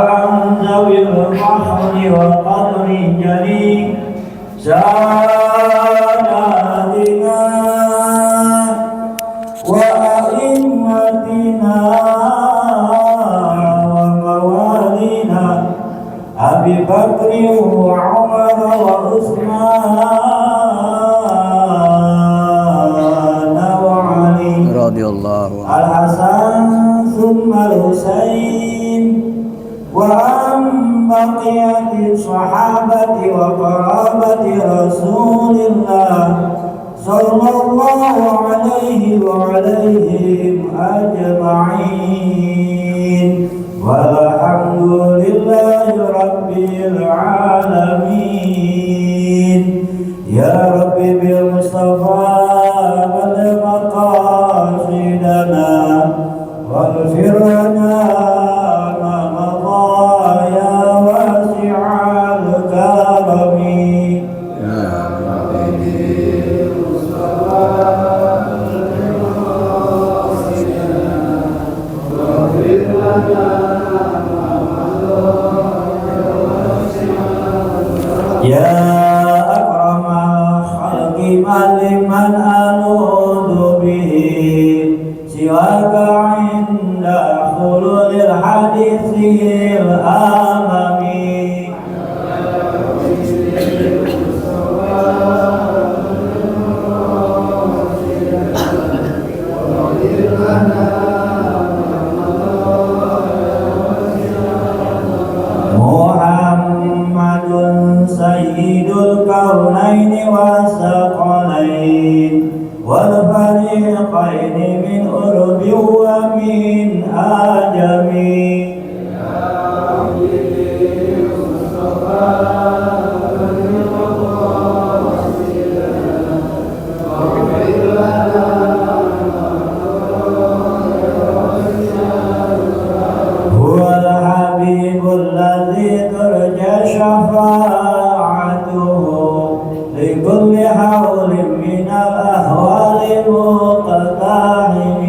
عن ذوي الفخر والقدر جليل ساداتنا وأئمتنا وموالينا أبي بكر وعمر وعثمان وعلي رضي الله عنه الحسن ثم الحسين وعن بقية الصحابة وقرابة رسول الله صلى الله عليه وعليهم أجمعين والحمد لله رب العالمين. يا رب بالمصطفى بلغ مقاصدنا واغفر لنا يا أكرم الخلق من أنود به سواك عند خلود الحديث الأمامي. سيد الكونين والثقلين والفريقين من أرب ومن آجم. هو الحبيب الذي ترجى شفاعته لكل حول من الأهوال مقتحم.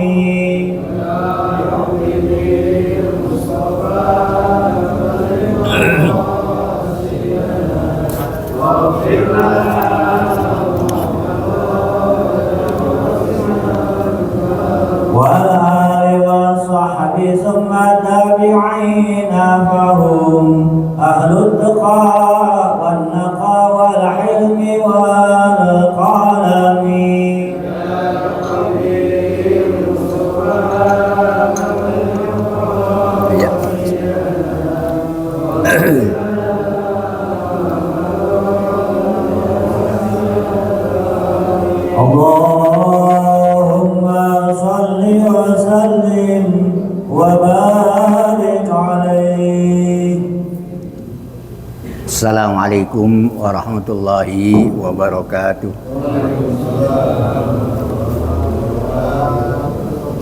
والآل والصحب ثم التابعين فهم أهل التقى والنقى والحلم والقلم. اللهم صل وسلم وبارك عليه. Assalamualaikum warahmatullahi wabarakatuh.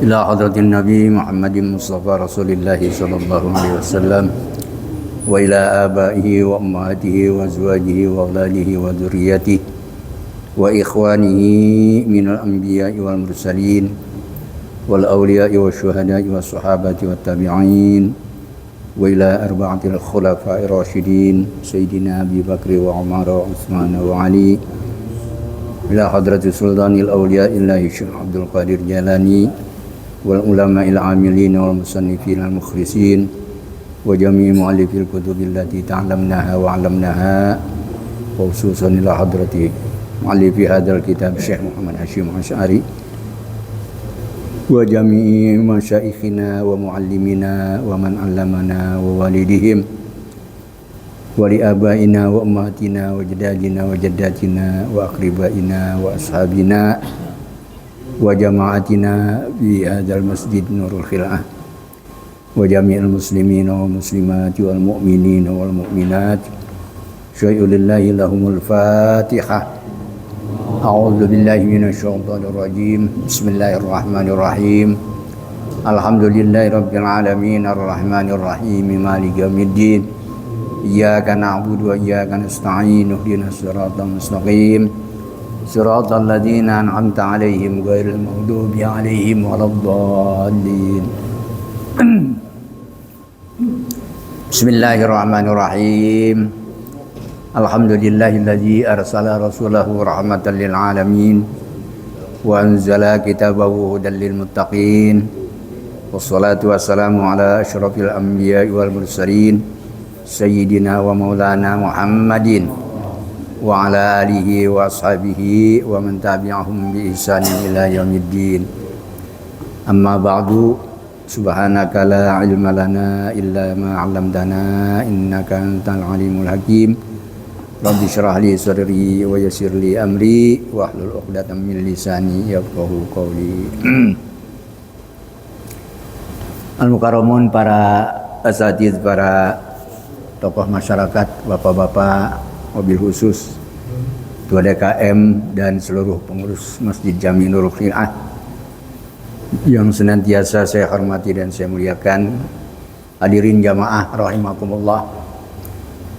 Ila hadratin Nabi Muhammadin Mustafa Rasulillahi sallallahu alaihi wasallam wa ila abaihi wa ummatihi wa azwajihi wa auladihi wa dzurriyyatihi wa ikhwanihi minal anbiya'i wal mursalin wal awliya'i wasyuhada'i was sahabati wat tabi'in wa ila arba'atil khulafa'ir rasyidin sayyidina Abi Bakri wa Umar wa Utsman wa Ali ila hadratis sultanil awliya'illahi Syekh Abdul Qadir Jalani wal ulama'il amilin wal musannifin al mukhlisin wa jami'i mu'allifil kutubil lati ta'lamnaha wa 'allamnaha wa khususan ila hadrati mu'allifi hadzal kitab Syekh Muhammad Hashim Asy'ari wa jami'i masyaikhina wa muallimina wa man 'allamana wa walidihim wa li abaina wa ummatina wa jaddadina wa jaddatina wa aqribaina wa ashabina wa jama'atina fi hadzal masjid Nurul Khil'ah wa jami'il muslimina wal muslimati wal mu'minina wal mu'minat syai'u lillahi lahumul fatihah. A'udzu billahi minasy syaithanir rajim. Bismillahirrahmanirrahim. Alhamdulillahirabbil alamin arrahmanir rahim maliki yaumiddin. Iyyaka na'budu wa iyyaka nasta'in ihdinas siratal mustaqim. Siratal ladzina an'amta 'alaihim ghairil maghdubi alaihim waladdallin. Bismillahirrahmanirrahim. Alhamdulillahilladzi arsala rasulahu rahmatan lil alamin wa anzala kitabahu hudan lil muttaqin. Wassalatu wassalamu ala asyrafil anbiya'i wal mursalin sayyidina wa maulana Muhammadin wa ala alihi wa ashabihi wa man tabi'ahum bi ihsanin ila yaumiddin. Amma ba'du. Subhanaka la ilma lana illa ma 'allamtana innaka antal alimul hakim. Rabbi shrah li sadri wa yassir li amri wahlul 'uqdatam min lisani yafqahu qawli. Al-mukarramun, para asatidz, para tokoh masyarakat, bapak-bapak, mobil khusus, Ketua DKM dan seluruh pengurus Masjid Jami Nurul Khil'ah yang senantiasa saya hormati dan saya muliakan, hadirin jamaah rahimakumullah.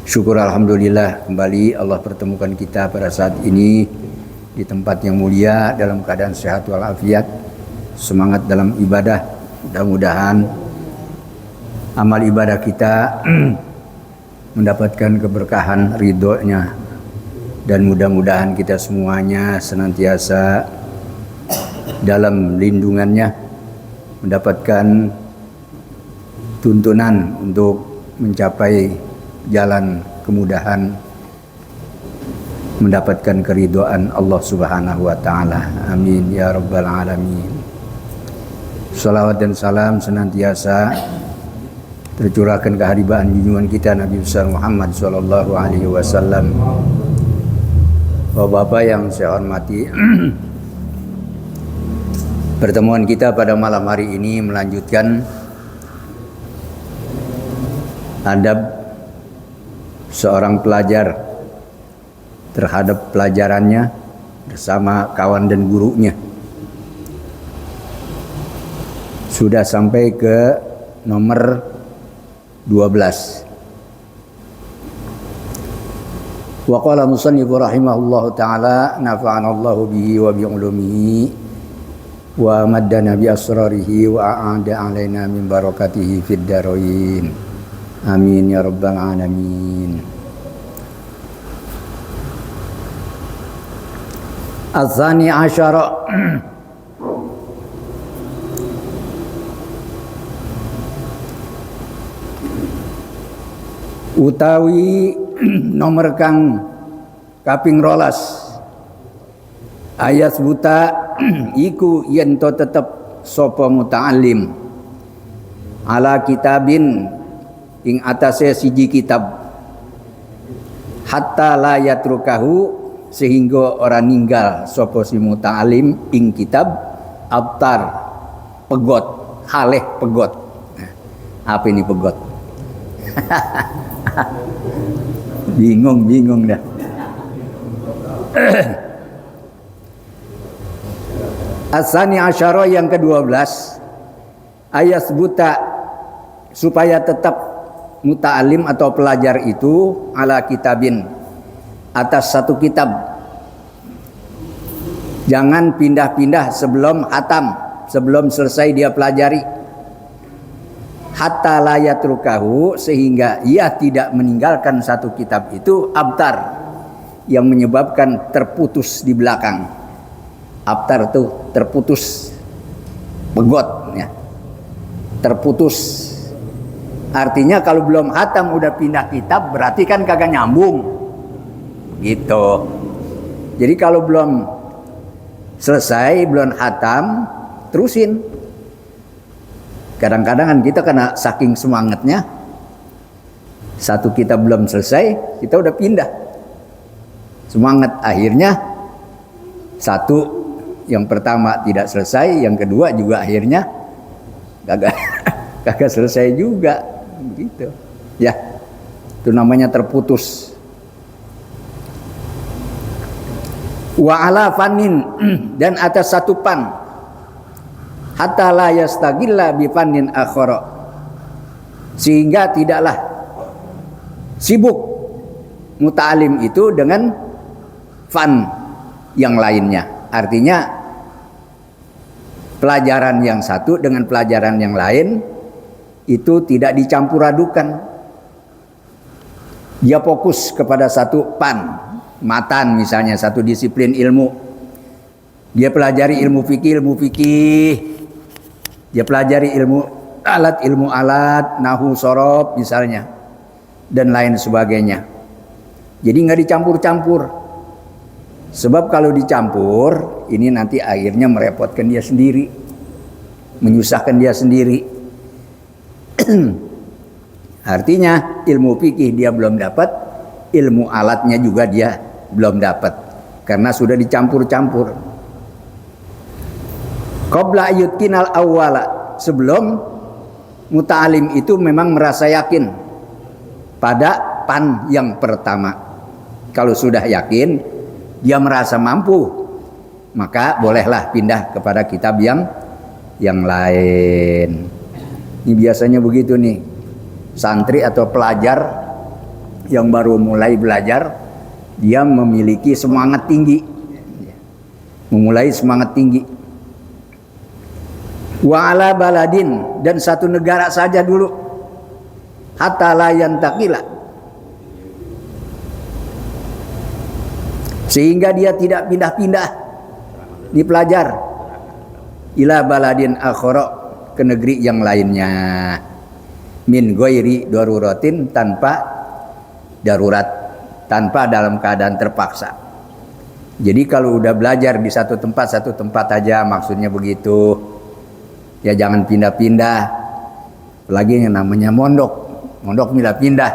Syukur alhamdulillah kembali Allah pertemukan kita pada saat ini di tempat yang mulia dalam keadaan sehat walafiat, semangat dalam ibadah. Mudah-mudahan amal ibadah kita mendapatkan keberkahan ridhonya, dan mudah-mudahan kita semuanya senantiasa dalam lindungannya, mendapatkan tuntunan untuk mencapai jalan kemudahan, mendapatkan keridhaan Allah Subhanahu wa taala. Amin ya rabbal alamin. Salawat dan salam senantiasa tercurahkan keharibaan junjungan kita Nabi besar Muhammad sallallahu alaihi wasallam. Bapak-bapak yang saya hormati, pertemuan kita pada malam hari ini melanjutkan adab seorang pelajar terhadap pelajarannya bersama kawan dan gurunya. Sudah sampai ke nomor 12. Wa qala musannifu rahimahullahu ta'ala nafa'anallahu bihi wa bi'ulumihi wa maddana bi asrarihi wa a'ada alaina min barakatihi fid darain. Amin ya rabbal alamin. Az-zani asyara, utawi nomor kang kaping 12 ayat buta iku yen to tetep sapa muta'allim ala kitabin ing atase siji kitab, hatta la yatrukahu sehingga ora ninggal sapa si muta'allim ing kitab, abtar pegot, haleh pegot. Apa ini pegot? bingung dah. As-sani asyara yang ke-12 ayat buta supaya tetap muta'alim atau pelajar itu ala kitabin atas satu kitab, jangan pindah-pindah sebelum hatam, sebelum selesai dia pelajari, hatta la yatrukahu sehingga ia tidak meninggalkan satu kitab itu, abtar yang menyebabkan terputus di belakang. Abtar itu terputus, pegot ya. Terputus. Artinya kalau belum hatam udah pindah kitab berarti kan kagak nyambung. Gitu. Jadi kalau belum selesai, belum hatam, terusin. Kadang-kadang kan kita kena saking semangatnya, satu kitab belum selesai, kita udah pindah. Semangat, akhirnya satu yang pertama tidak selesai, yang kedua juga akhirnya kagak selesai juga, gitu. Ya, itu namanya terputus. Wa ala fanin, dan atas satu pan, hatta la yastagilla bi fannin akhara, sehingga tidaklah sibuk muta'alim itu dengan fan yang lainnya. Artinya pelajaran yang satu dengan pelajaran yang lain itu tidak dicampur adukan, Dia fokus kepada satu matan misalnya, satu disiplin ilmu. Dia pelajari ilmu fikih. Dia pelajari ilmu alat, nahu, sorob misalnya, dan lain sebagainya. Jadi nggak dicampur-campur. Sebab kalau dicampur, ini nanti akhirnya merepotkan dia sendiri, menyusahkan dia sendiri. Artinya ilmu fikih dia belum dapat, ilmu alatnya juga dia belum dapat, karena sudah dicampur-campur. Qabla yutkinal awwala, sebelum muta'alim itu memang merasa yakin pada yang pertama. Kalau sudah yakin, dia merasa mampu, maka bolehlah pindah kepada kitab yang lain. Ini biasanya begitu nih, santri atau pelajar yang baru mulai belajar, dia memiliki semangat tinggi, memulai semangat tinggi. Wa ala baladin, dan satu negara saja dulu, hatta la yantakila, sehingga dia tidak pindah-pindah di pelajar ila baladin akhara, ke negeri yang lainnya, min ghairi daruratin, tanpa darurat, tanpa dalam keadaan terpaksa. Jadi kalau udah belajar di satu tempat aja, maksudnya begitu, ya jangan pindah-pindah. Lagi yang namanya mondok pindah-pindah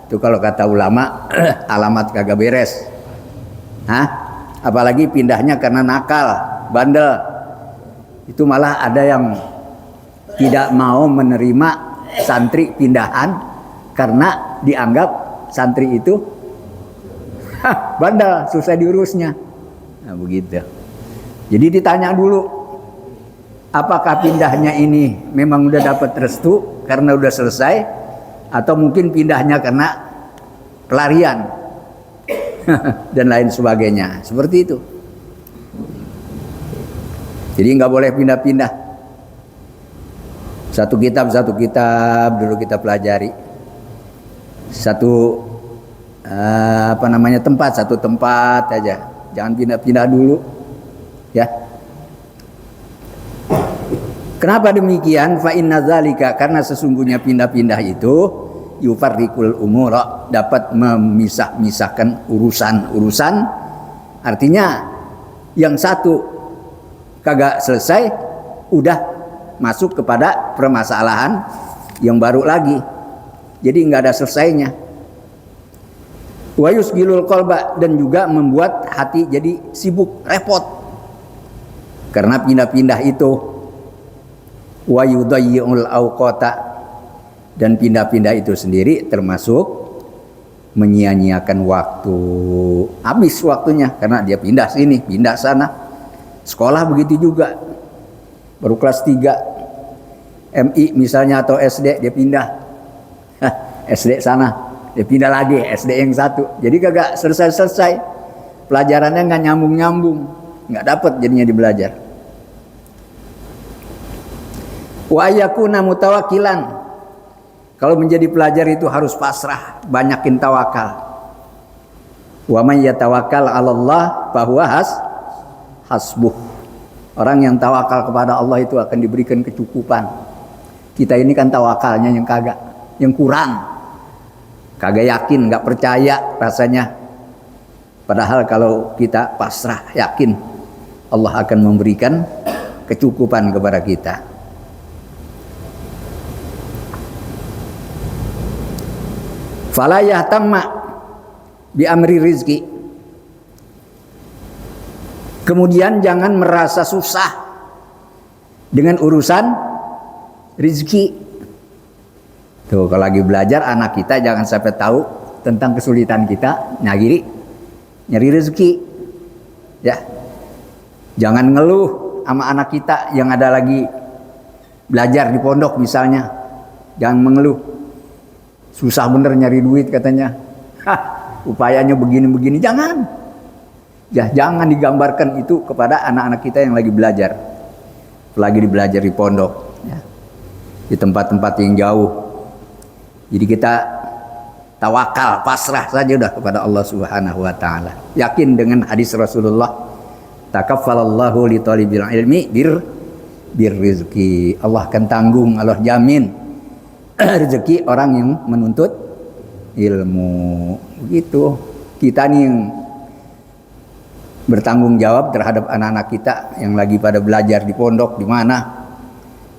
itu kalau kata ulama alamat kagak beres. Apalagi pindahnya karena nakal, bandel. Itu malah ada yang tidak mau menerima santri pindahan karena dianggap santri itu bandel, susah diurusnya. Nah begitu. Jadi ditanya dulu, apakah pindahnya ini memang udah dapat restu karena udah selesai, atau mungkin pindahnya karena pelarian dan lain sebagainya, seperti itu. Jadi nggak boleh pindah-pindah. Satu kitab dulu kita pelajari. Satu satu tempat aja. Jangan pindah-pindah dulu, ya. Kenapa demikian? Fa inna dzalika, karena sesungguhnya pindah-pindah itu yufarriqul umura, dapat memisah-misahkan urusan-urusan. Artinya yang satu kagak selesai, udah masuk kepada permasalahan yang baru lagi. Jadi nggak ada selesainya. Wa yusgilul qalba, dan juga membuat hati jadi sibuk, repot karena pindah-pindah itu. Wa yudayyi'ul awqata, dan pindah-pindah itu sendiri termasuk menyia-nyiakan waktu, habis waktunya karena dia pindah sini, pindah sana. Sekolah begitu juga, baru kelas 3 MI misalnya atau SD, dia pindah SD sana, dia pindah lagi SD yang satu, jadi kagak selesai-selesai pelajarannya, nggak nyambung-nyambung, nggak dapat jadinya di belajar. Wa yakuna mutawakkilan, kalau menjadi pelajar itu harus pasrah, banyakin tawakal. Wa man yatawakkal 'ala Allah fahuwa hasbuh. Orang yang tawakal kepada Allah itu akan diberikan kecukupan. Kita ini kan tawakalnya yang kagak, yang kurang, kagak yakin, nggak percaya rasanya. Padahal kalau kita pasrah, yakin, Allah akan memberikan kecukupan kepada kita. Fala yahtamma bi amri rizki, kemudian jangan merasa susah dengan urusan rizki. Tuh, kalau lagi belajar, anak kita jangan sampai tahu tentang kesulitan kita nyari rezeki, ya. Jangan ngeluh sama anak kita yang ada lagi belajar di pondok misalnya. Jangan mengeluh, susah bener nyari duit katanya. Upayanya begini-begini, jangan. Ya, jangan digambarkan itu kepada anak-anak kita yang lagi belajar, belajar di pondok, ya, di tempat-tempat yang jauh. Jadi kita tawakal, pasrah saja udah kepada Allah Subhanahu wa taala. Yakin dengan hadis Rasulullah, takaffalallahu li talibil ilmi rizki. Allah akan tanggung, Allah jamin rezeki orang yang menuntut ilmu. Begitu. Kita nih yang bertanggung jawab terhadap anak-anak kita yang lagi pada belajar di pondok di mana.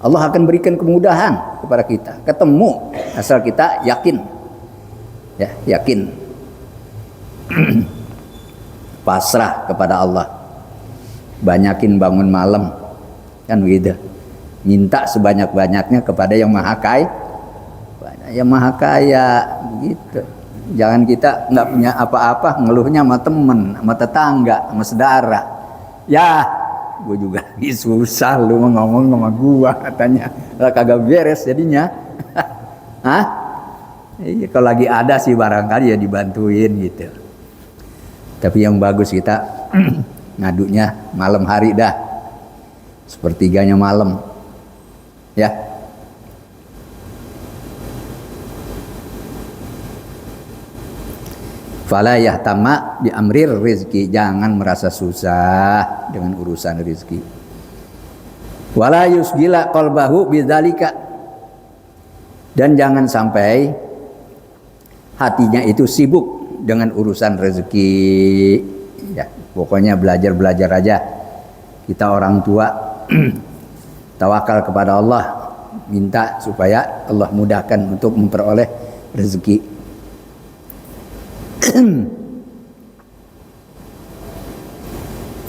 Allah akan berikan kemudahan kepada kita. Ketemu asal kita yakin. Ya, yakin. Pasrah kepada Allah. Banyakin bangun malam. Kan begitu. Minta sebanyak-banyaknya kepada yang maha kaya. Yang maha kaya begitu. Jangan kita nggak punya apa-apa ngeluhnya sama temen, sama tetangga, sama saudara. Ya, gue juga susah lu ngomong sama gua katanya. Lah kagak beres jadinya. Hah? Iya, kalau lagi ada sih barangkali ya dibantuin gitu. Tapi yang bagus kita ngadunya malam hari dah. Sepertiganya malam. Ya. Fala yahtama bi amrir rizki, jangan merasa susah dengan urusan rizki. Wala yusgila qalbahu bidzalika, dan jangan sampai hatinya itu sibuk dengan urusan rezeki. Ya, pokoknya belajar aja. Kita orang tua tawakal kepada Allah, minta supaya Allah mudahkan untuk memperoleh rezeki.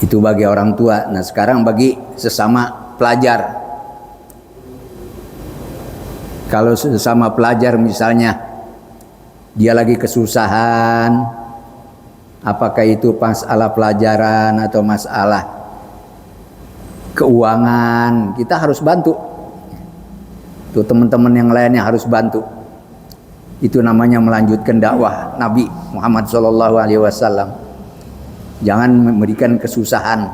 Itu bagi orang tua. Nah, sekarang bagi sesama pelajar. Kalau sesama pelajar misalnya dia lagi kesusahan, apakah itu masalah pelajaran atau masalah keuangan, kita harus bantu. Tuh teman-teman yang lainnya harus bantu. Itu namanya melanjutkan dakwah Nabi Muhammad SAW. Jangan memberikan kesusahan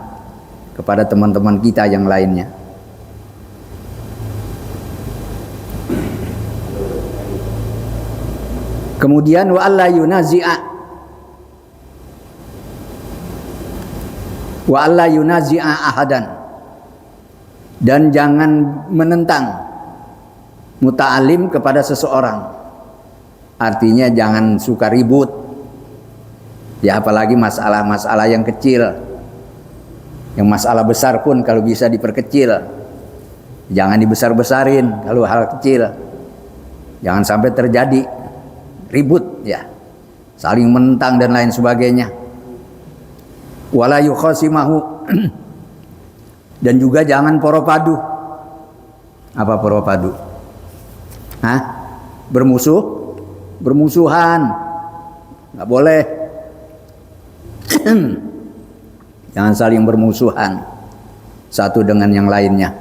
kepada teman-teman kita yang lainnya. Kemudian wa alla yunazi'a ahadan, dan jangan menentang muta'alim kepada seseorang. Artinya jangan suka ribut. Ya, apalagi masalah-masalah yang kecil. Yang masalah besar pun kalau bisa diperkecil. Jangan dibesar-besarin kalau hal kecil. Jangan sampai terjadi ribut ya. Saling menentang dan lain sebagainya. Wala yukhasimahu. Dan juga jangan poropadu. Apa poropadu? Hah? Bermusuhan, nggak boleh. Jangan saling bermusuhan satu dengan yang lainnya.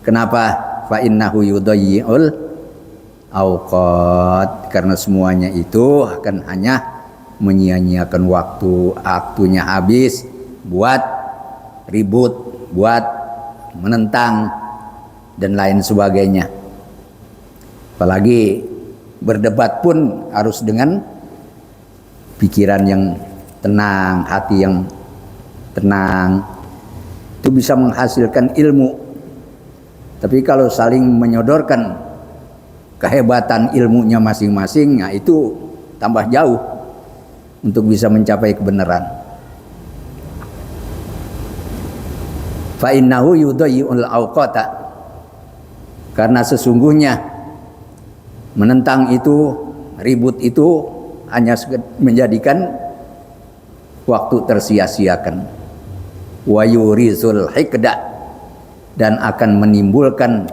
Kenapa? Fa innahu yudayyi'ul awqat, karena semuanya itu akan hanya menyia-nyiakan waktunya habis buat ribut, buat menentang dan lain sebagainya. Apalagi berdebat pun harus dengan pikiran yang tenang, hati yang tenang. Itu bisa menghasilkan ilmu. Tapi kalau saling menyodorkan kehebatan ilmunya masing-masing, nah itu tambah jauh untuk bisa mencapai kebenaran. Fa innahu yudayyi'ul awqata, karena sesungguhnya menentang itu, ribut itu hanya menjadikan waktu tersia-siakan. Wa yurizul hikda, dan akan menimbulkan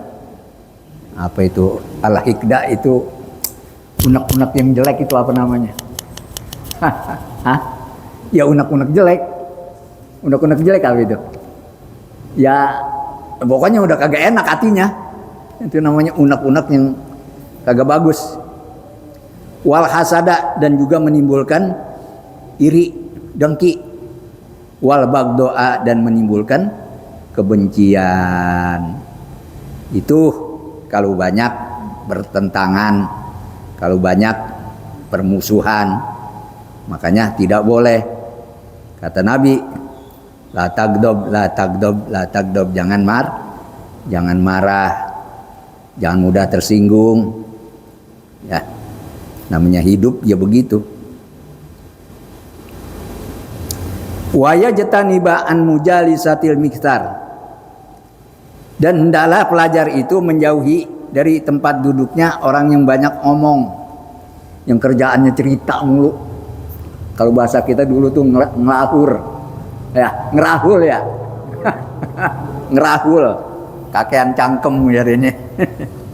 apa itu? Al-hikda itu unek-unek yang jelek, itu apa namanya? Hah? Ya unek-unek jelek. Unek-unek jelek apa itu? Ya pokoknya udah kagak enak hatinya. Itu namanya unek-unek yang kagak bagus. Wal hasada, dan juga menimbulkan iri, dengki. Wal bagdoa, dan menimbulkan kebencian. Itu kalau banyak bertentangan, kalau banyak permusuhan. Makanya tidak boleh. Kata Nabi, la tagdob, la tagdob, la tagdob, jangan marah, jangan mudah tersinggung. Ya, namanya hidup ya begitu. Wa yajtaniba an mujalisatil miktar, dan hendaklah pelajar itu menjauhi dari tempat duduknya orang yang banyak ngomong, yang kerjaannya cerita mulu. Kalau bahasa kita dulu tuh ngelahur, ya ngerahul ya, ngerahul, kakean cangkem ya ini.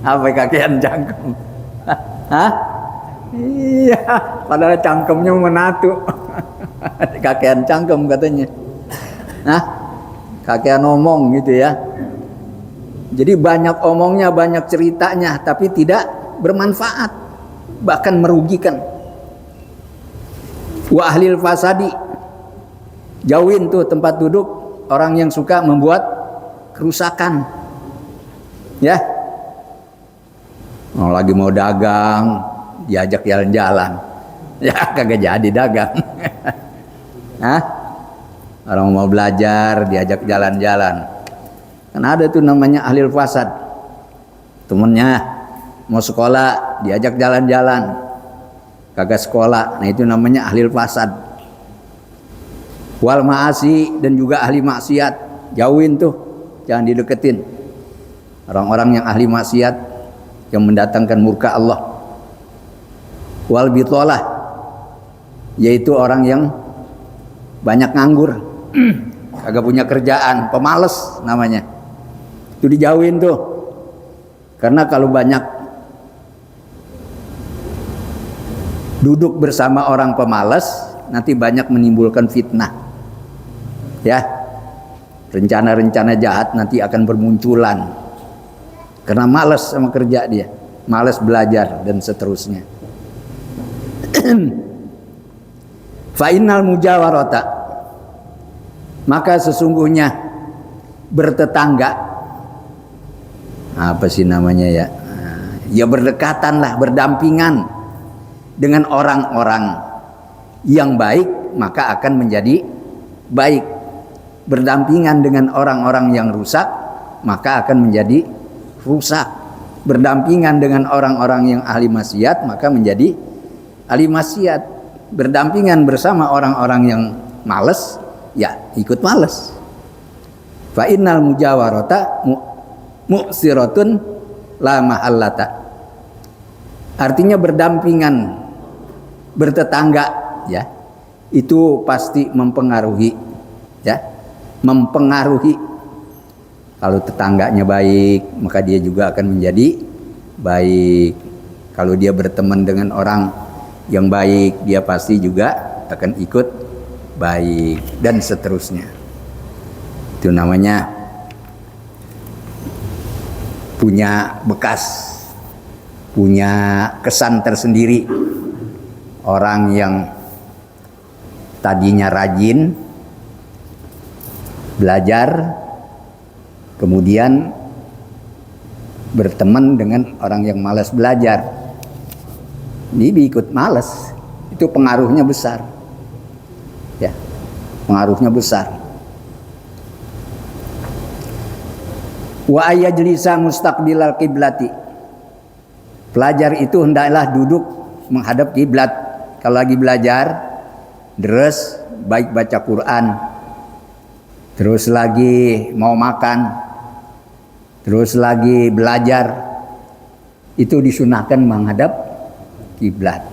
Apa kakean cangkem? Hah? Iya, padahal cangkemnya menatu. Kakean cangkem katanya. Nah, kakean omong gitu ya. Jadi banyak omongnya, banyak ceritanya, tapi tidak bermanfaat, bahkan merugikan. Wa ahlil fasadi, jauhin tuh tempat duduk orang yang suka membuat kerusakan. Ya. Lagi mau dagang, diajak jalan-jalan. Ya kagak jadi dagang. Hah? Orang mau belajar diajak jalan-jalan. Kan ada tuh namanya ahlil fasad. Temennya mau sekolah diajak jalan-jalan, kagak sekolah. Nah itu namanya ahlil fasad. Wal ma'asi, dan juga ahli maksiat, jauhin tuh, jangan dideketin. Orang-orang yang ahli maksiat yang mendatangkan murka Allah. Wal bitolah, yaitu orang yang banyak nganggur, kagak punya kerjaan, pemalas namanya. Itu dijauhin tuh. Karena kalau banyak duduk bersama orang pemalas, nanti banyak menimbulkan fitnah. Ya. Rencana-rencana jahat nanti akan bermunculan. Karena malas sama kerja dia, malas belajar dan seterusnya. Fa innal mujawarata, maka sesungguhnya bertetangga, apa sih namanya ya? Ya berdekatan lah, berdampingan dengan orang-orang yang baik, maka akan menjadi baik. Berdampingan dengan orang-orang yang rusak, maka akan menjadi rusak. Berdampingan dengan orang-orang yang ahli maksiat, maka menjadi ahli maksiat. Berdampingan bersama orang-orang yang malas, ya ikut malas. Fa innal mujawarata mu'siratun la mahallata. Artinya berdampingan, bertetangga, ya, itu pasti mempengaruhi, ya, mempengaruhi. Kalau tetangganya baik, maka dia juga akan menjadi baik. Kalau dia berteman dengan orang yang baik, dia pasti juga akan ikut baik, dan seterusnya. Itu namanya punya bekas, punya kesan tersendiri. Orang yang tadinya rajin belajar, kemudian berteman dengan orang yang malas belajar, ini ikut malas, itu pengaruhnya besar. Ya, pengaruhnya besar. Wa ayajlisa mustaqbilal qiblati. Pelajar itu hendaklah duduk menghadap kiblat. Kalau lagi belajar, terus baik baca Quran, terus lagi mau makan, terus lagi belajar, itu disunahkan menghadap kiblat.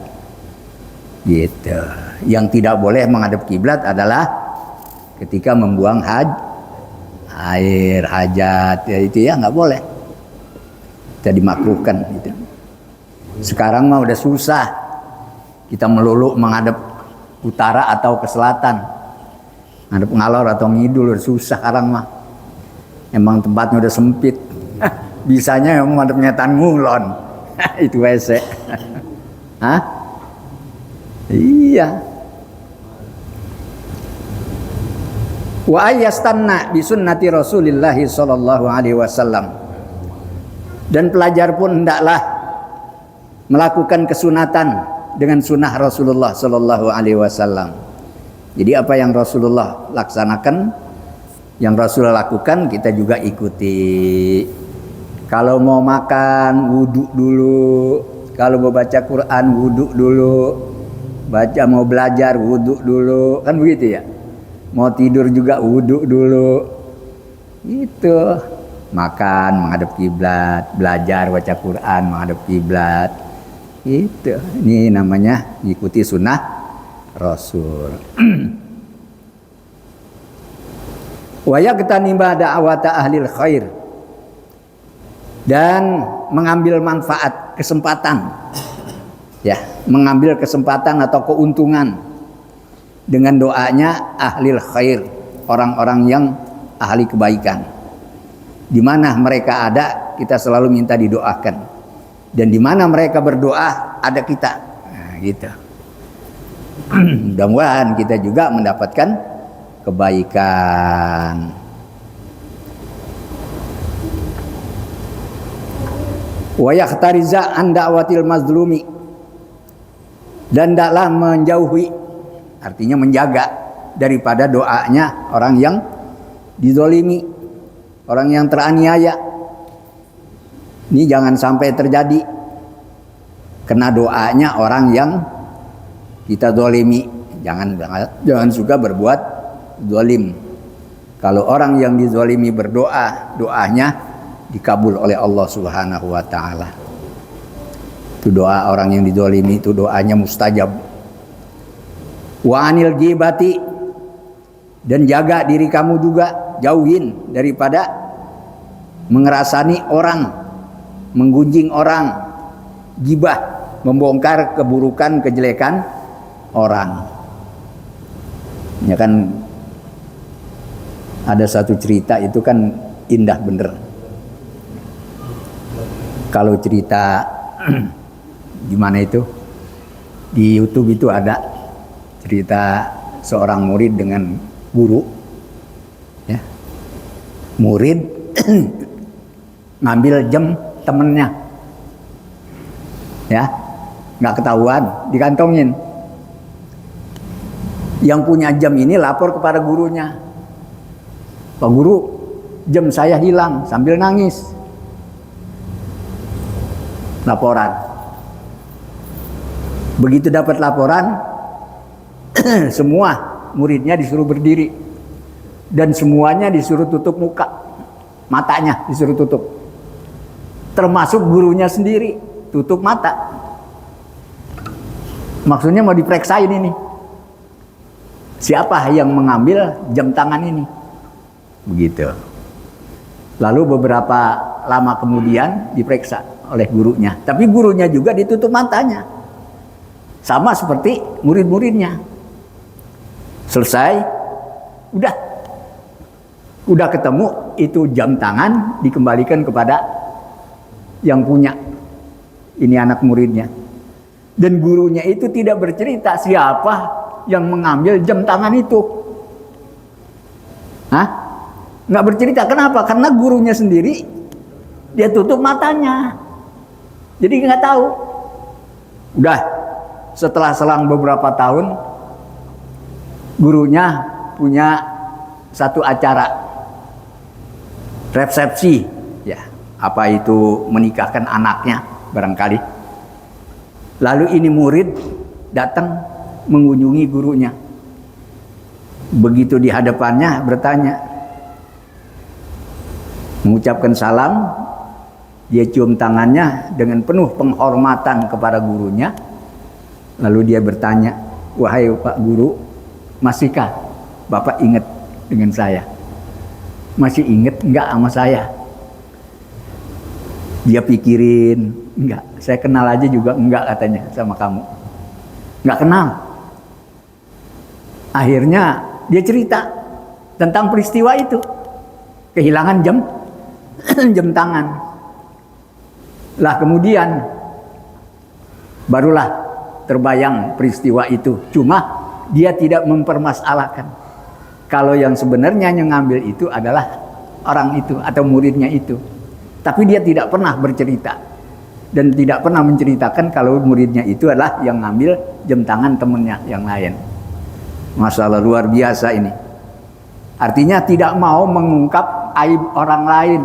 Gitu. Yang tidak boleh menghadap kiblat adalah ketika membuang air hajat, ya itu ya nggak boleh. Kita dimakruhkan itu. Sekarang mah udah susah. Kita melulu menghadap utara atau ke selatan. Menghadap ngalor atau ngidul udah susah sekarang mah. Emang tempatnya udah sempit. Bisanya yang menghadap nyetan ngulon. Itu WC. Hah? Iya. Wa ayastanna bi sunnati Rasulillah sallallahu alaihi wasallam. Dan pelajar pun hendaklah melakukan kesunatan dengan sunnah Rasulullah Sallallahu Alaihi Wasallam. Jadi apa yang Rasulullah laksanakan, yang Rasulullah lakukan, kita juga ikuti. Kalau mau makan, wudhu dulu. Kalau mau baca Quran, wudhu dulu. Mau belajar, wudhu dulu. Kan begitu ya. Mau tidur juga wudhu dulu. Itu. Makan menghadap kiblat, belajar baca Quran menghadap kiblat. Itu. Ini namanya ikuti sunnah Rasul. Wa yaqtani da'wata ahlil khair, dan mengambil manfaat, kesempatan, ya, mengambil kesempatan atau keuntungan dengan doanya ahlil khair, orang-orang yang ahli kebaikan. Di mana mereka ada, kita selalu minta didoakan, dan di mana mereka berdoa ada kita. Nah, gitu. Mudah-mudahan kita juga mendapatkan kebaikan. Wa yakhtariza an da'watil mazlumi, dan hendaklah menjauhi, artinya menjaga daripada doanya orang yang dizalimi, orang yang teraniaya. Ini jangan sampai terjadi, kena doanya orang yang kita zalimi. Jangan suka berbuat zalim. Kalau orang yang dizalimi berdoa, doanya dikabul oleh Allah Subhanahu wa taala. Itu doa orang yang dizalimi, itu doanya mustajab. Wa anil ghibati, dan jaga diri kamu juga, jauhin daripada mengerasani orang, menggunjing orang, gibah, membongkar keburukan, kejelekan orang. Ya kan, ada satu cerita itu kan indah bener. Kalau cerita gimana itu, di YouTube itu ada cerita seorang murid dengan guru, ya. Murid ngambil jam temennya, ya, nggak ketahuan, dikantongin. Yang punya jam ini lapor kepada gurunya, Pak Guru, jam saya hilang, sambil nangis. Laporan. Begitu dapat laporan, semua muridnya disuruh berdiri, dan semuanya disuruh tutup muka, matanya disuruh tutup, termasuk gurunya sendiri tutup mata. Maksudnya mau diperiksain ini, siapa yang mengambil jam tangan ini, begitu. Lalu beberapa lama kemudian diperiksa oleh gurunya, tapi gurunya juga ditutup matanya, sama seperti murid-muridnya. Selesai, udah ketemu, itu jam tangan dikembalikan kepada yang punya, ini anak muridnya. Dan gurunya itu tidak bercerita siapa yang mengambil jam tangan itu. Nggak bercerita. Kenapa? Karena gurunya sendiri dia tutup matanya, jadi nggak tahu. Udah, setelah selang beberapa tahun, gurunya punya satu acara resepsi, ya, apa itu, menikahkan anaknya barangkali. Lalu ini murid datang mengunjungi gurunya. Begitu di hadapannya bertanya, mengucapkan salam, dia cium tangannya dengan penuh penghormatan kepada gurunya. Lalu dia bertanya, wahai Pak Guru, masihkah Bapak ingat dengan saya? Masih ingat enggak sama saya? Dia pikirin, enggak, saya kenal aja juga enggak katanya sama kamu. Enggak kenal. Akhirnya dia cerita tentang peristiwa itu, kehilangan jam tangan. Lah kemudian barulah terbayang peristiwa itu. Cuma dia tidak mempermasalahkan kalau yang sebenarnya yang ngambil itu adalah orang itu atau muridnya itu. Tapi dia tidak pernah bercerita. dan tidak pernah menceritakan kalau muridnya itu adalah yang ngambil jam tangan temennya yang lain. Masalah luar biasa ini. Artinya tidak mau mengungkap aib orang lain.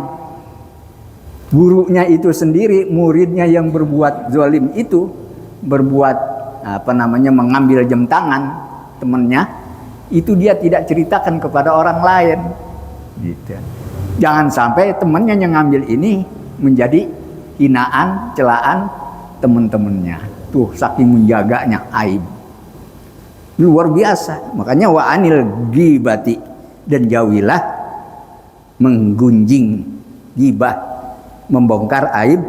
Gurunya itu sendiri, muridnya yang berbuat zalim itu, berbuat mengambil jam tangan temennya, itu dia tidak ceritakan kepada orang lain. Gitu. Jangan sampai temannya yang ngambil ini menjadi hinaan, celaan teman-temannya. Tuh saking menjaganya aib. Luar biasa. Makanya wa anil ghibati, dan jauhilah menggunjing, ghibah, membongkar aib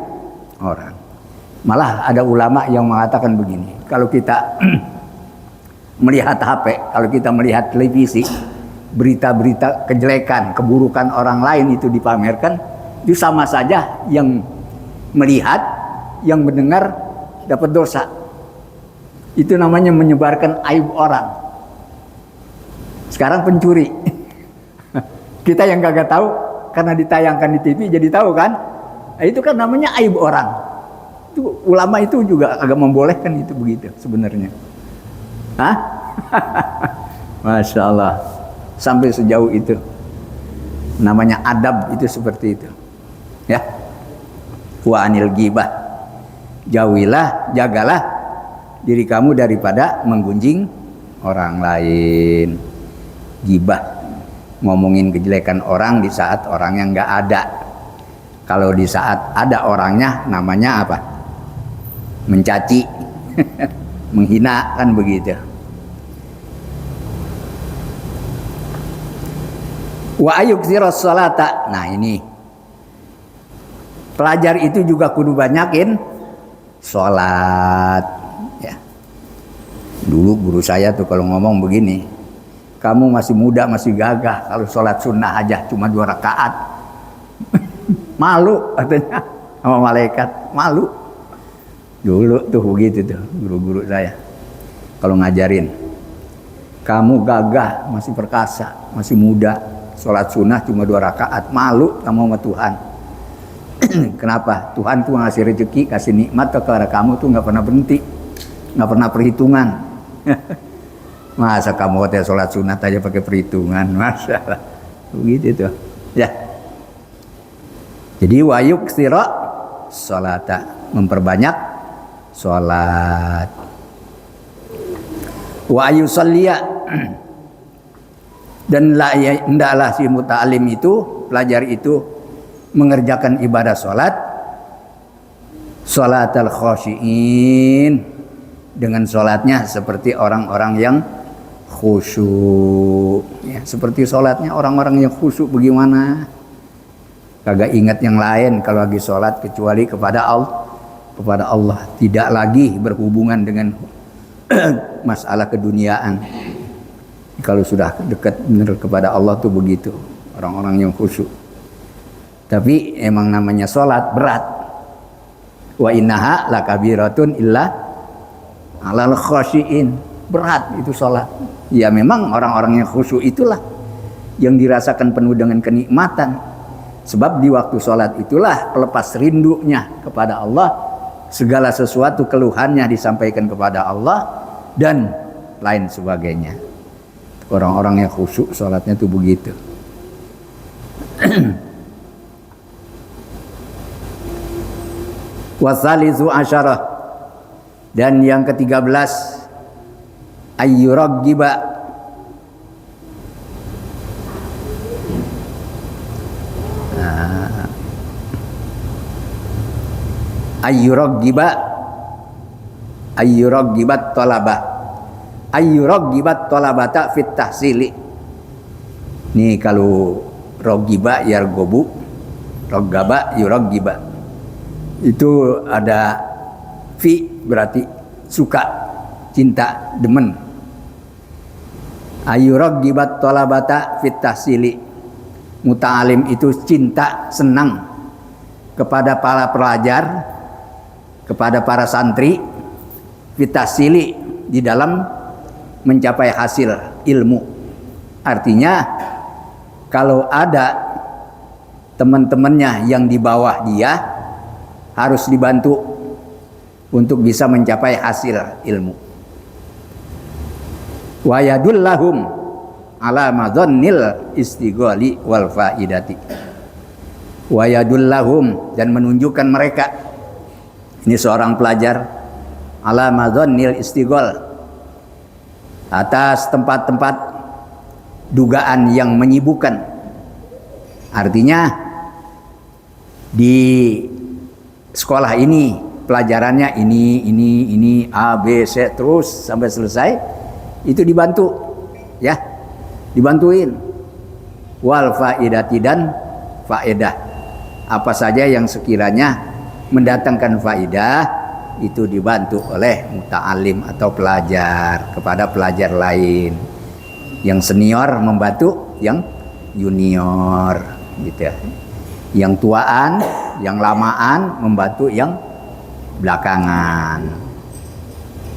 orang. Malah ada ulama yang mengatakan begini, kalau kita melihat HP, kalau kita melihat televisi, berita-berita kejelekan, keburukan orang lain itu dipamerkan, itu sama saja yang melihat, yang mendengar dapat dosa. Itu namanya menyebarkan aib orang. Sekarang pencuri, kita yang kagak tahu karena ditayangkan di TV jadi tahu kan? Nah, itu kan namanya aib orang. Itu ulama itu juga agak membolehkan itu begitu sebenarnya. Hah? Masya Allah, sampai sejauh itu. Namanya adab itu seperti itu. Ya. Wa anil ghibah, jauhilah, jagalah diri kamu daripada menggunjing orang lain. Ghibah, ngomongin kejelekan orang di saat orang yang nggak ada. Kalau di saat ada orangnya namanya apa? Mencaci, menghina, kan begitu. Wa ayuksiras salata. Nah ini pelajar itu juga kudu banyakin sholat. Ya. Dulu guru saya tuh kalau ngomong begini, kamu masih muda, masih gagah, kalau sholat sunnah aja cuma 2 rakaat. Malu katanya sama malaikat, malu. Dulu tuh begitu tuh guru-guru saya kalau ngajarin, kamu gagah, masih perkasa, masih muda, sholat sunnah cuma 2 rakaat, malu kamu sama Tuhan. Kenapa? Tuhan tuh ngasih rezeki, kasih nikmat kepada kamu tuh nggak pernah berhenti, nggak pernah perhitungan. Masa kamu hotel sholat sunat aja pakai perhitungan? Masalah begitu tuh ya. Jadi wayuk siro sholata, memperbanyak sholat. Wa ayusalliya, dan hendaklah si muta'alim itu, pelajar itu mengerjakan ibadah sholat, sholatal khosyiin, dengan sholatnya seperti orang-orang yang khusyuk. Ya, seperti sholatnya orang-orang yang khusyuk bagaimana? Kagak ingat yang lain kalau lagi sholat kecuali kepada Allah. Kepada Allah, tidak lagi berhubungan dengan masalah keduniaan. Kalau sudah dekat benar kepada Allah tuh begitu, orang-orang yang khusyuk. Tapi emang namanya sholat berat. Wa innaha lakabiratun illa alal khosyiin. Berat itu sholat. Ya memang orang-orang yang khusyuk itulah yang dirasakan penuh dengan kenikmatan. Sebab di waktu sholat itulah pelepas rindunya kepada Allah, segala sesuatu keluhannya disampaikan kepada Allah dan lain sebagainya. Orang-orang yang khusyuk sholatnya itu begitu. Wasalisu asyarah, dan yang ke-13 ayyuraggiba, ayyuraggibat talabah, ayyuraggibat talabata fit tahsili. Nih kalau roggiba yargobu, roggaba yuraggiba, itu ada fi berarti suka, cinta, demen. Ayyuraggibat talabata fit tahsili, muta'alim itu cinta, senang kepada para pelajar, kepada para santri, fitasili, di dalam mencapai hasil ilmu. Artinya kalau ada teman-temannya yang di bawah dia harus dibantu untuk bisa mencapai hasil ilmu. Wa yadullahum ala madhannil istighali wal faidati. Wa yadullahum, dan menunjukkan mereka, ini seorang pelajar, ala madhannil istighal, atas tempat-tempat dugaan yang menyibukkan. Artinya di sekolah ini pelajarannya ini A B C terus sampai selesai, itu dibantu, ya, dibantuin. Wal faidati, dan faedah apa saja yang sekiranya mendatangkan faedah itu dibantu oleh muta'alim atau pelajar kepada pelajar lain. Yang senior membantu yang junior, gitu ya. Yang tuaan, yang lamaan membantu yang belakangan.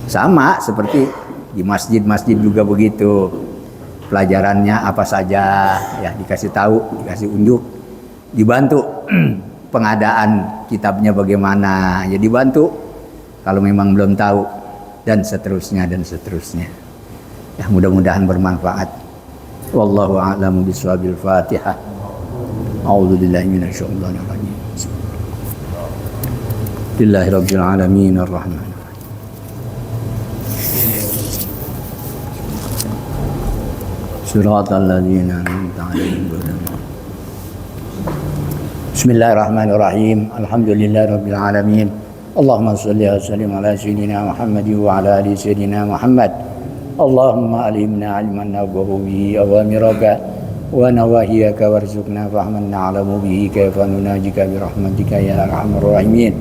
Sama seperti di masjid-masjid juga begitu. Pelajarannya apa saja, ya dikasih tahu, dikasih unjuk, dibantu. Pengadaan kitabnya bagaimana, ya dibantu kalau memang belum tahu, dan seterusnya dan seterusnya. Ya, mudah-mudahan bermanfaat. Wallahu a'lamu bishawab. Fatihah. A'udzu billahi minasyaitonir rajim. Bismillahirabbil alamin arrahman. Shiratal ladzina an'amta 'alaihim ghairil maghdubi. Bismillahirrahmanirrahim. Alhamdulillahirabbil alamin. Allahumma shalli wa sallim ala sayyidina Muhammad wa ala ali sayyidina Muhammad. Allahumma alimna ilman naf'ahu bihi awamiraka wa nawahiyaka warzuqna fahman na'lamu bihi kayfa nunajika bi rahmatika ya arhamar rahimin.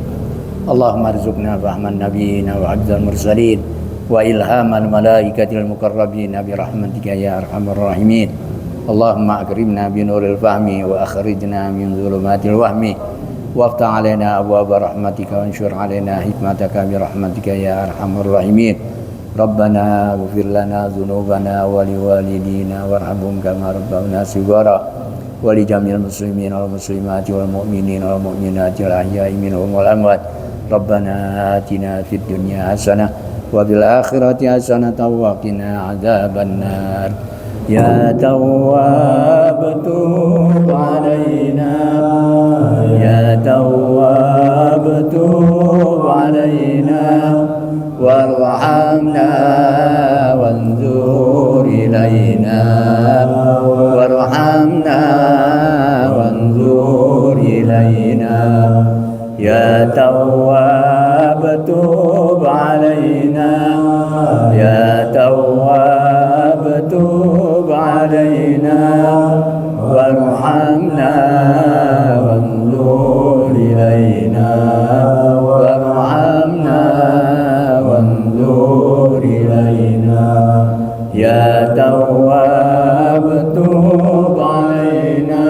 Allahumma arzuqna fahman nabiyina wa hadzal mursalin wa ilhamal malaikatil muqarrabin bi rahmatika ya arhamar rahimin. Allahumma akrimna bi nuril fahmi wa akhrijna min dhulumatil wahmi waftah alaina abwaaba rahmatika wanshur alaina hikmataka bi rahmatika ya arhamar rahimin. Rabbana ighfir lana dzunubana wa liwalidina warhamhum kama rabbawna shighara wa li jamil muslimin wal muslimati wal mu'minin wal mu'minati al ahya'i minhum wal amwat. Rabbana atina fid dunya hasanah wa fil akhirati hasanah wa qina adzabannar. Ya Tawwab tub alaina, ya Tawwab tub alaina warhamna wanzur ilaina, warhamna wanzur ilaina. Ya Tawwab tub alaina, ya Tawwab tub alaina warhamna wanzur ilaina, warhamna wanzur ilaina. Ya Tawwab tub alaina,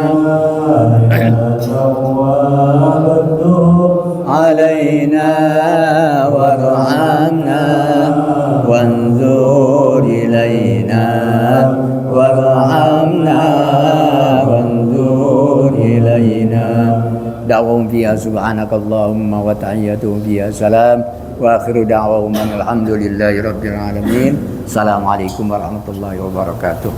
ya Tawwab tub alaina warhamna wanzur ilaina, warhamna wanzur ilaina. Da'wahum fiha subhanakallahumma wa tahiyyatuhum fiha salam wa akhiru da'wahum alhamdulillahi rabbil alamin. Assalamualaikum warahmatullahi wabarakatuh.